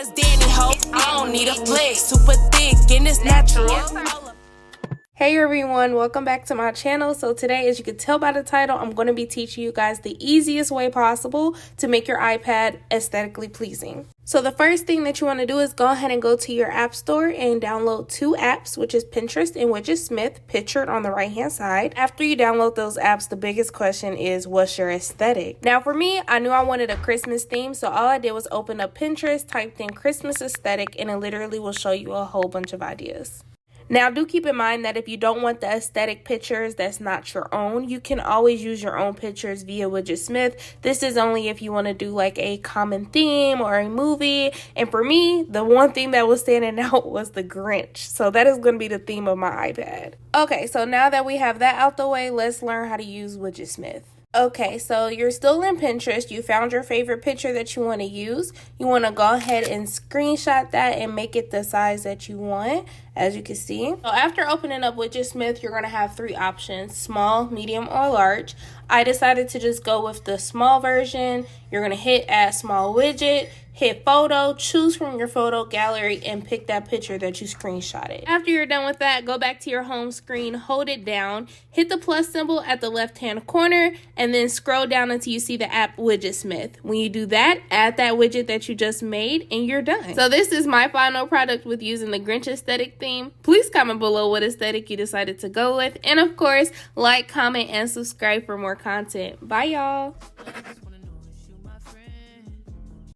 Just Danny ho, I don't need a flick. Super thick and it's natural. Hey everyone, welcome back to my channel. So today, as you can tell by the title, I'm going to be teaching you guys the easiest way possible to make your iPad aesthetically pleasing. So the first thing that you want to do is go ahead and go to your app store and download two apps, which is Pinterest and Widgetsmith, pictured on the right hand side. After you download those apps, the biggest question is, what's your aesthetic? Now for me, I knew I wanted a Christmas theme, so all I did was open up Pinterest, typed in Christmas aesthetic, and it literally will show you a whole bunch of ideas. Now, do keep in mind that if you don't want the aesthetic pictures that's not your own, you can always use your own pictures via Widgetsmith. This is only if you want to do like a common theme or a movie. And for me, the one thing that was standing out was the Grinch. So that is going to be the theme of my iPad. Okay, so now that we have that out the way, let's learn how to use Widgetsmith. Okay, so you're still in Pinterest. You found your favorite picture that you want to use. You want to go ahead and screenshot that and make it the size that you want, as you can see. So after opening up Widgetsmith, you're going to have three options: small, medium, or large. I decided to just go with the small version. You're going to hit add small widget, hit photo, choose from your photo gallery, and pick that picture that you screenshotted. After you're done with that, go back to your home screen, hold it down, hit the plus symbol at the left hand corner, and then scroll down until you see the app Widgetsmith. When you do that, add that widget that you just made, and you're done. So this is my final product with using the Grinch aesthetic theme. Please comment below what aesthetic you decided to go with, and of course, like, comment, and subscribe for more content. Bye, y'all.